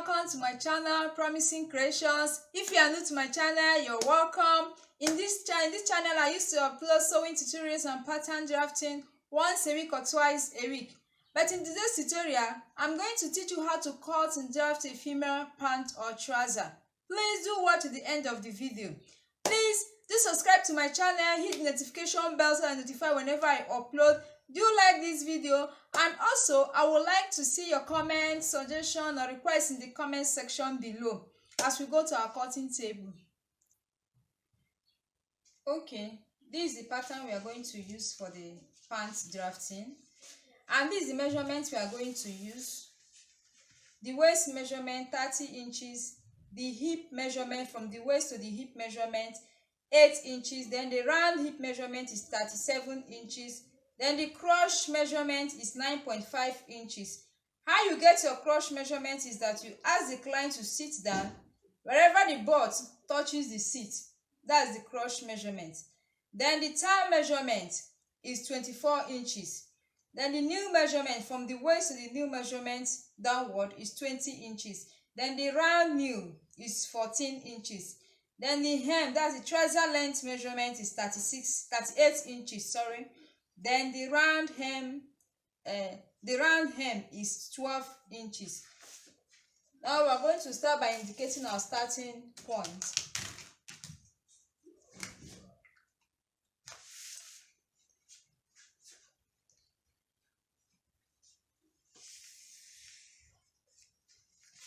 welcome to my channel Promising Creations. If you are new to my channel, you're welcome. In this channel I used to upload sewing tutorials and pattern drafting once a week or twice a week. But in today's tutorial, I'm going to teach you how to cut and draft a female pant or trouser. Please do watch to the end of the video. Please do subscribe to my channel, hit the notification bell so I notify whenever I upload. Do like this video, and also I would like to see your comments, suggestion or requests in the comment section below as we go to our cutting table. Okay, this is the pattern we are going to use for the pant drafting, and this is the measurement we are going to use. The waist measurement 30 inches, the hip measurement from the waist to the hip measurement 8 inches, then the round hip measurement is 37 inches. Then the crotch measurement is 9.5 inches. How you get your crotch measurement is that you ask the client to sit down wherever the butt touches the seat. That's the crotch measurement. Then the thigh measurement is 24 inches. Then the knee measurement from the waist to the knee measurement downward is 20 inches. Then the round knee is 14 inches. Then the hem, that's the trouser length measurement, is 38 inches. Then the round hem is 12 inches. Now we are going to start by indicating our starting point.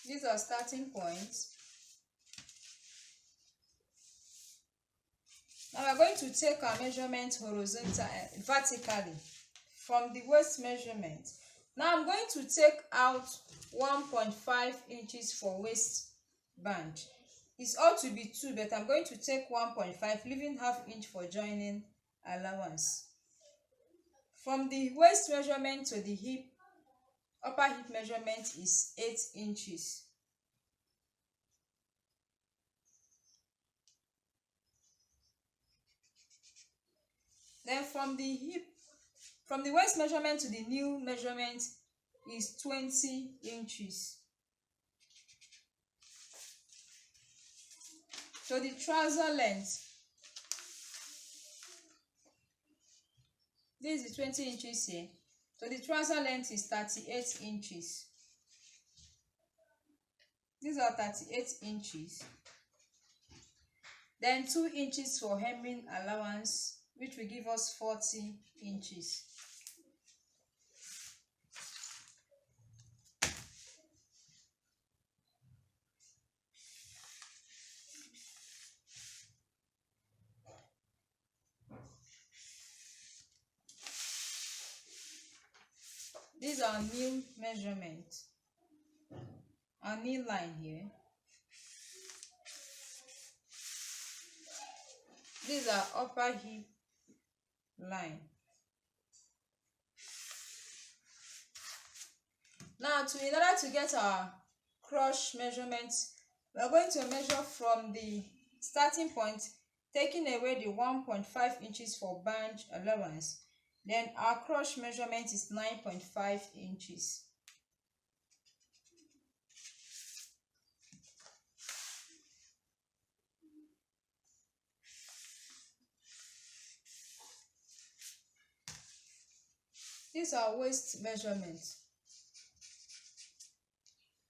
These are starting points. Now we are going to take our measurement vertically from the waist measurement. Now I'm going to take out 1.5 inches for waistband. It's ought to be 2, but I'm going to take 1.5, leaving ½ inch for joining allowance. From the waist measurement to the hip, upper hip measurement is 8 inches. Then from the waist measurement to the knee measurement is 20 inches. So the trouser length, this is 20 inches here. So the trouser length is 38 inches. These are 38 inches. Then 2 inches for hemming allowance, which will give us 40 inches. These are knee measurement, our knee line here. These are upper hip line. Now in order to get our crotch measurement, we are going to measure from the starting point, taking away the 1.5 inches for band allowance. Then our crotch measurement is 9.5 inches. This is our waist measurement,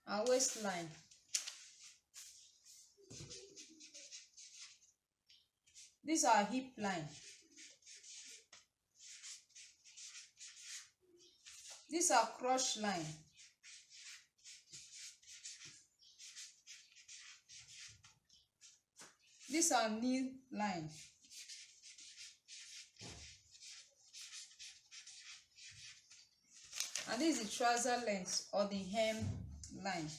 our waistline. This is our hip line. This is our crotch line. This is our knee line. And this is the trouser length or the hem line.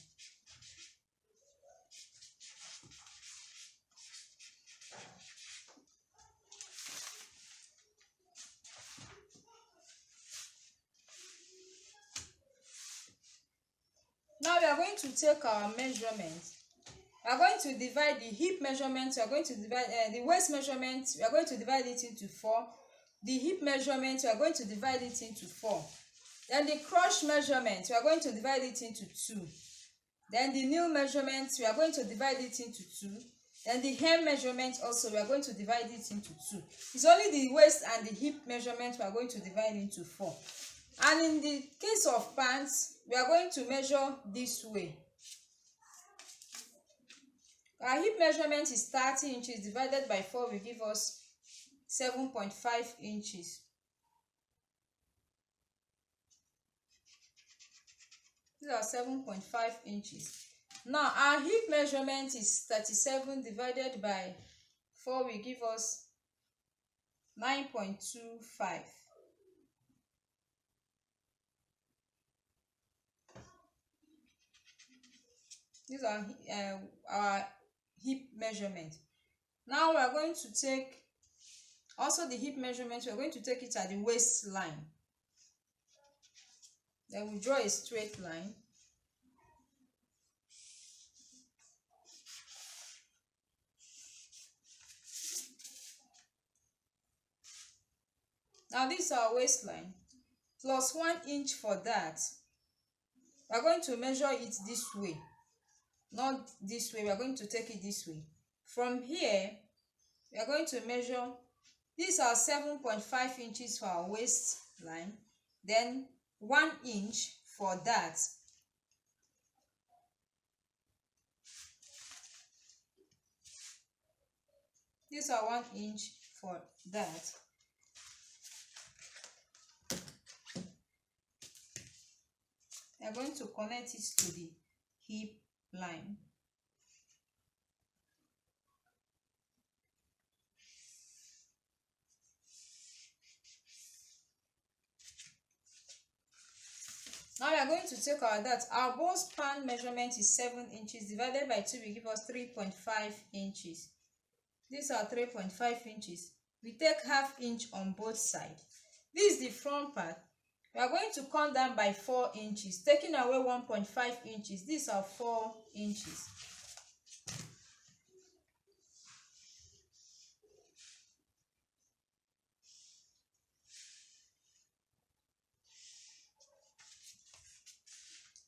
Now we are going to take our measurement. We are going to divide the hip measurement. We are going to divide the waist measurement. We are going to divide it into 4. The hip measurement, we are going to divide it into 4. Then the crotch measurement, we are going to divide it into 2. Then the nail measurement, we are going to divide it into 2. Then the hem measurement also, we are going to divide it into 2. It's only the waist and the hip measurement we are going to divide into 4. And in the case of pants, we are going to measure this way. Our hip measurement is 30 inches divided by 4 will give us 7.5 inches. These are 7.5 inches. Now our hip measurement is 37 divided by 4 will give us 9.25. These are our hip measurement. Now we are going to take also the hip measurement, we are going to take it at the waistline. Then we draw a straight line. Now this is our waistline plus 1 inch for that. We are going to measure it this way, not this way. We are going to take it this way. From here, we are going to measure. These are 7.5 inches for our waistline. Then 1 inch for that. These are 1 inch for that. We are going to connect it to the hip line. Now we are going to take our that. Our bust span measurement is 7 inches divided by 2 will give us 3.5 inches. These are 3.5 inches. We take half inch on both sides. This is the front part. We are going to come down by 4 inches, taking away 1.5 inches. These are 4 inches.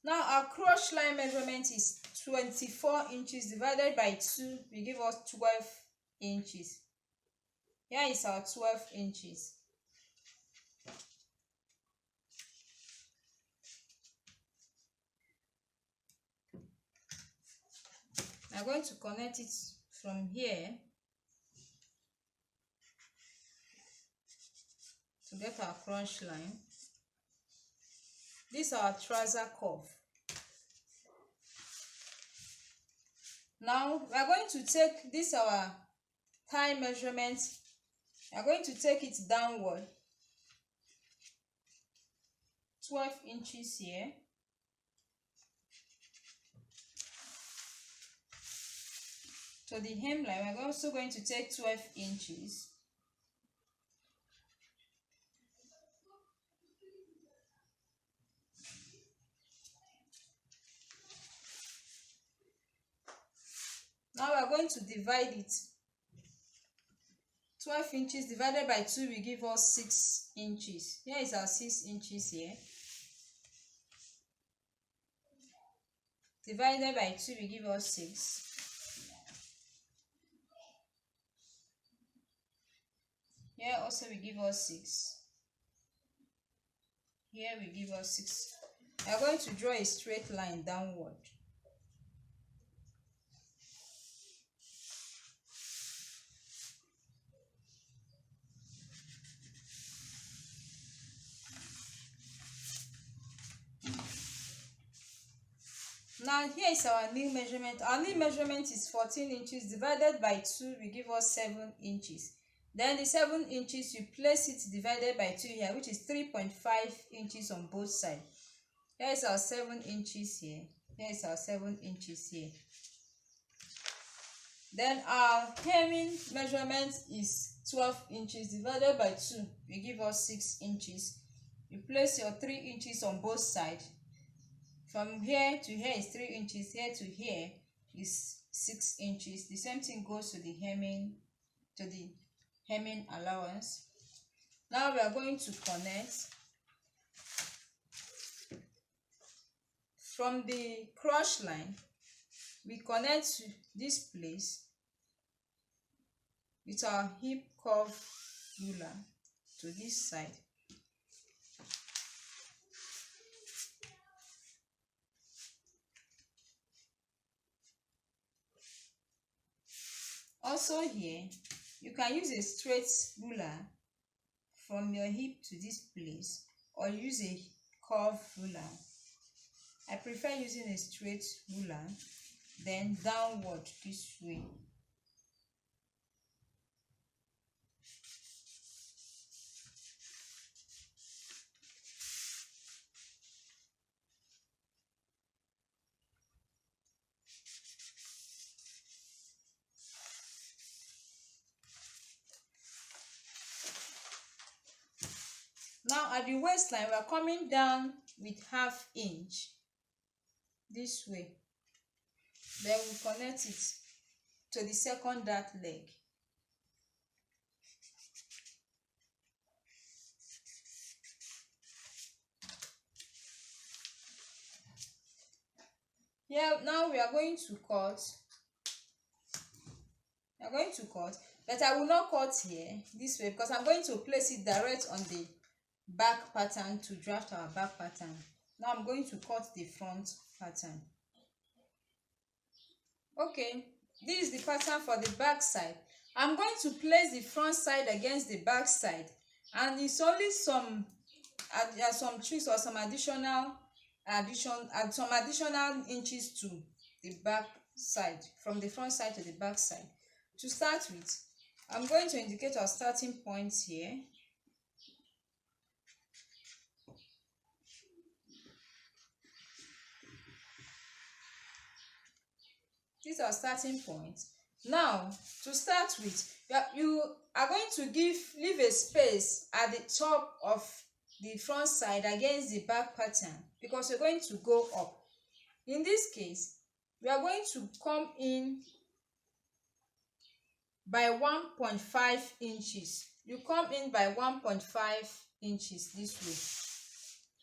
Now our crotch line measurement is 24 inches divided by 2 will give us 12 inches. Here is our 12 inches. I'm going to connect it from here to get our crotch line. This is our trouser curve. Now we are going to take this our thigh measurement. We are going to take it downward 12 inches here. To the hemline, we're also going to take 12 inches. Now we're going to divide it. 12 inches divided by 2 will give us 6 inches. Here is our 6 inches here. Divided by 2 will give us 6. Here also will give us 6. Here will give us 6. We are going to draw a straight line downward. Now here is our knee measurement. Our knee measurement is 14 inches divided by 2 will give us 7 inches. Then the 7 inches, you place it divided by 2 here, which is 3.5 inches on both sides. Here is our 7 inches here. Here is our 7 inches here. Then our hemming measurement is 12 inches divided by 2 will give us 6 inches. You place your 3 inches on both sides. From here to here is 3 inches. Here to here is 6 inches. The same thing goes to the hemming allowance. Now we are going to connect from the crotch line, we connect to this place with our hip curve ruler to this side. Also here, you can use a straight ruler from your hip to this place, or use a curve ruler. I prefer using a straight ruler, then downward this way. Now at the waistline, we are coming down with 1/2 inch this way. Then we connect it to the second dart leg. Here now we are going to cut. We are going to cut, but I will not cut here this way because I'm going to place it direct on the back pattern to draft our back pattern. Now I'm going to cut the front pattern. Okay, this is the pattern for the back side. I'm going to place the front side against the back side, and it's only some tricks or some additional inches to the back side, from the front side to the back side. To start with, I'm going to indicate our starting point here. This is our starting point. Now, to start with, you are going to leave a space at the top of the front side against the back pattern, because you're going to go up. In this case, we are going to come in by 1.5 inches. You come in by 1.5 inches this way.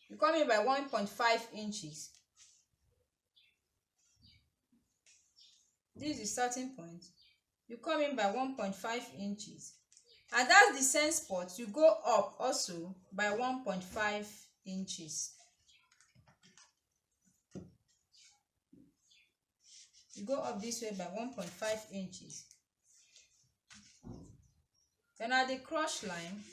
You come in by 1.5 inches. This is the starting point. You come in by 1.5 inches, and that's the same spot. You go up also by 1.5 inches. You go up this way by 1.5 inches. Then at the crotch line,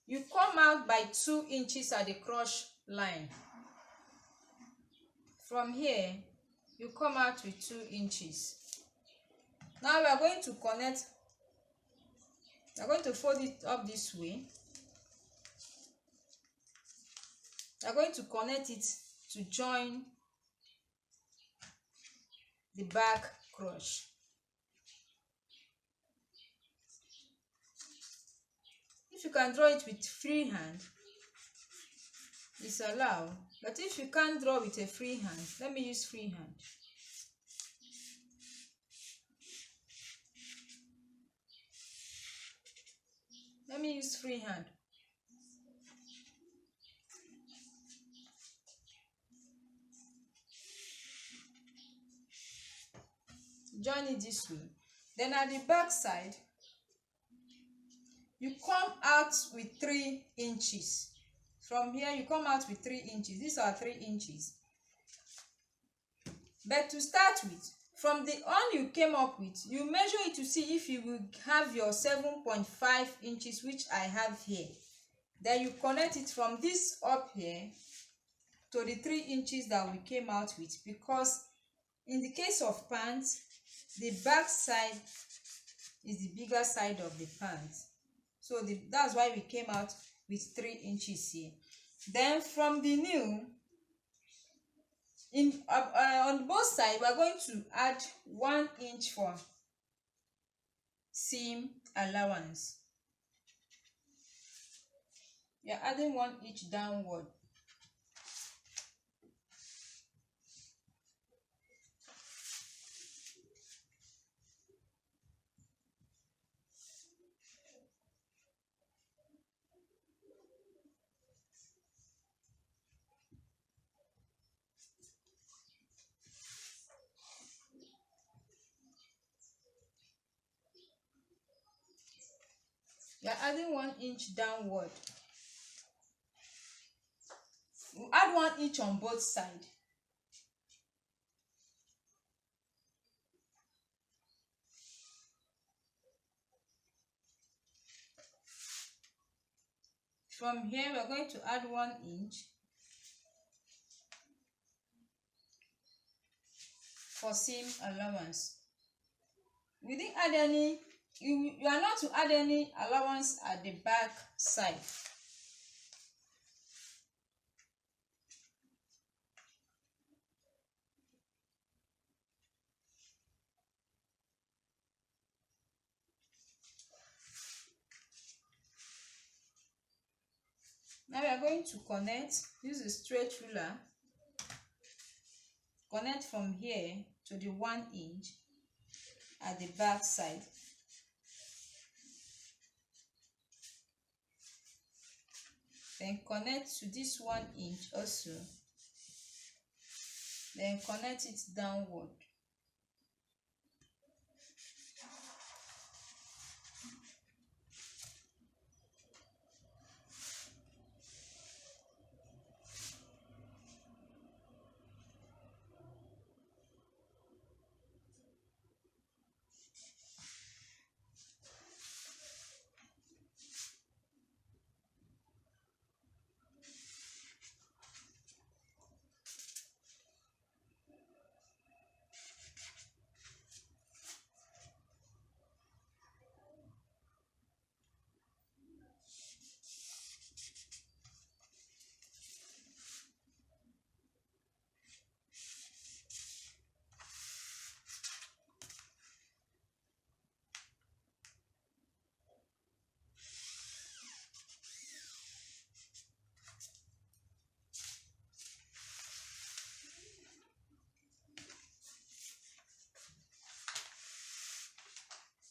you come out by 2 inches at the crotch line. From here, you come out with 2 inches. Now we are going to connect. We are going to fold it up this way. We are going to connect it to join the back crotch. If you can draw it with free hand, it's allowed. But if you can't draw with a free hand, let me use free hand. Let me use free hand. Join it this way. Then at the back side, you come out with 3 inches. From here, you come out with 3 inches. These are 3 inches. But to start with, from the one you came up with, you measure it to see if you will have your 7.5 inches, which I have here. Then you connect it from this up here to the 3 inches that we came out with, because in the case of pants, the back side is the bigger side of the pants. So that's why we came out with 3 inches here. Then from the new, on both sides, we are going to add 1 inch for seam allowance. We are adding 1 inch downward. We are adding 1 inch downward. We add 1 inch on both sides. From here, we are going to add 1 inch for seam allowance. We didn't add any, you are not to add any allowance at the back side. Now we are going to connect, use a straight ruler, connect from here to the 1 inch at the back side. Then connect to this 1 inch also. Then connect it downward.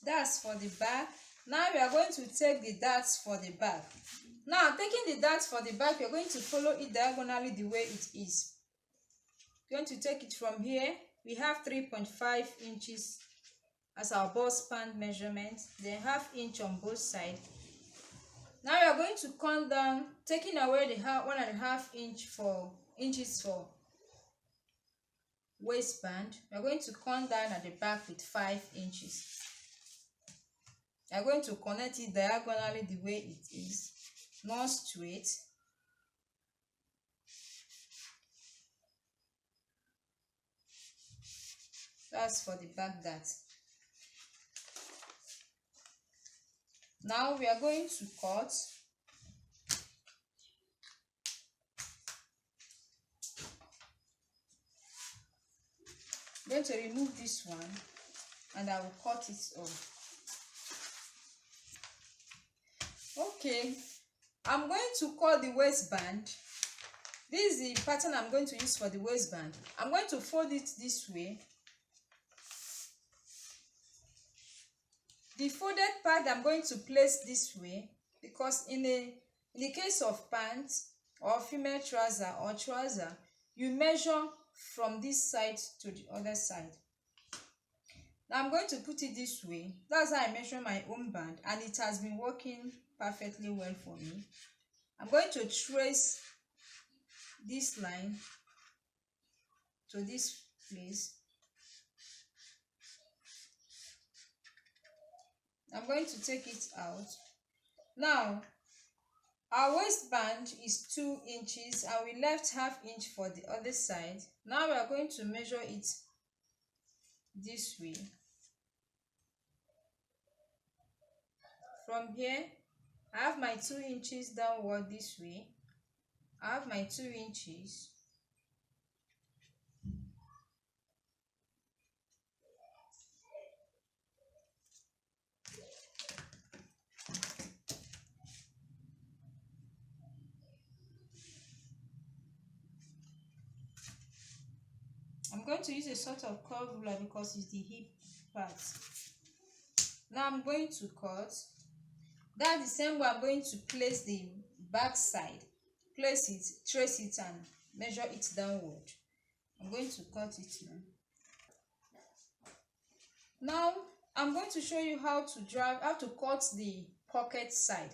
That's for the back. Now we are going to take the darts for the back. Now, taking the darts for the back, we are going to follow it diagonally the way it is. We're going to take it from here. We have 3.5 inches as our bust span measurement, then ½ inch on both sides. Now we are going to come down, taking away the 1.5 inches for waistband. We are going to come down at the back with 5 inches. We are going to connect it diagonally the way it is, not straight. That's for the back dart. Now we are going to cut. I'm going to remove this one and I will cut it off. Okay, I'm going to cut the waistband. This is the pattern I'm going to use for the waistband. I'm going to fold it this way. The folded part I'm going to place this way because in the case of pants or female trouser, you measure from this side to the other side. Now I'm going to put it this way. That's how I measure my own band, and it has been working perfectly well for me. I'm going to trace this line to this place. I'm going to take it out. Now, our waistband is 2 inches and we left ½ inch for the other side. Now we are going to measure it this way. From here, I have my 2 inches downward this way. I have my 2 inches. I'm going to use a sort of curve ruler because it's the hip part. Now I'm going to cut. That's the same way I'm going to place the back side. Place it, trace it, and measure it downward. I'm going to cut it now. Now I'm going to show you how to cut the pocket side.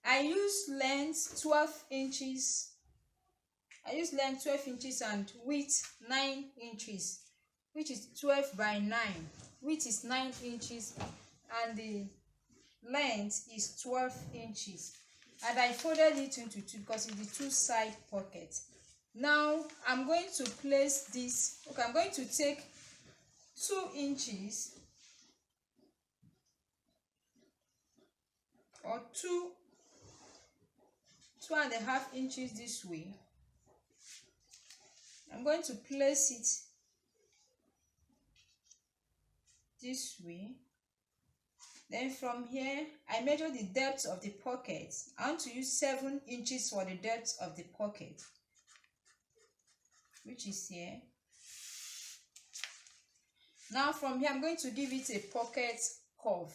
I use length 12 inches. I use length 12 inches and width 9 inches, which is 12 by 9. Width is 9 inches and the length is 12 inches. And I folded it into two because it's the two side pocket. Now I'm going to place this. Okay, I'm going to take 2 inches or 2.5 inches this way. I'm going to place it this way. Then from here, I measure the depth of the pocket. I want to use 7 inches for the depth of the pocket, which is here. Now from here, I'm going to give it a pocket curve.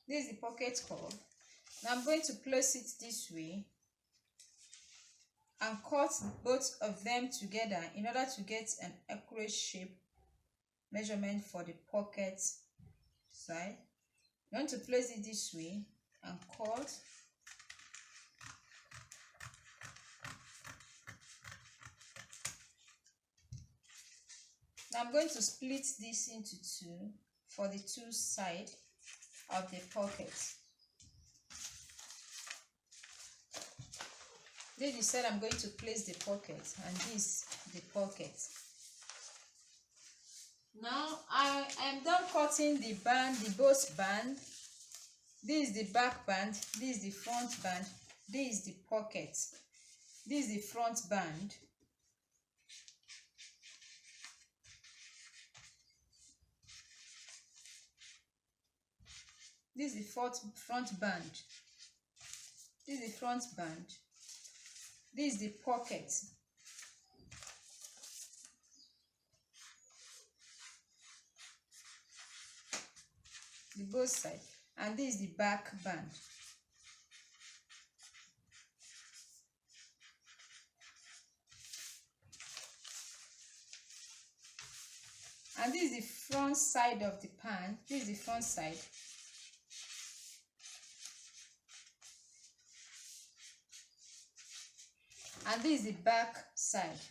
This is the pocket curve. Now I'm going to place it this way and cut both of them together in order to get an accurate shape measurement for the pocket side. You want to place it this way and cut. Now I'm going to split this into two for the two sides of the pocket. This is said I'm going to place the pocket, and this the pocket. Now I am done cutting the band, the both band. This is the back band, this is the front band, this is the pocket, this is the front band. This is the front band. This is the front band. This is the pocket. The both side. And this is the back band. And this is the front side of the pan. This is the front side. And this is the back side.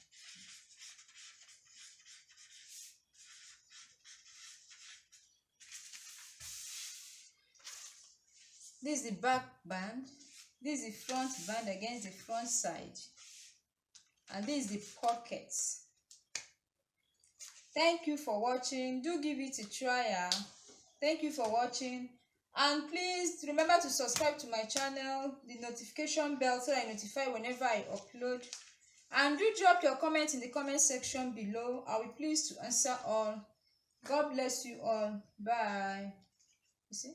This is the back band. This is the front band against the front side. And this is the pockets. Thank you for watching. Do give it a try. Thank you for watching. And please remember to subscribe to my channel, the notification bell, so I notify whenever I upload. And do drop your comments in the comment section below. I will be pleased to answer all. God bless you all. Bye. You see?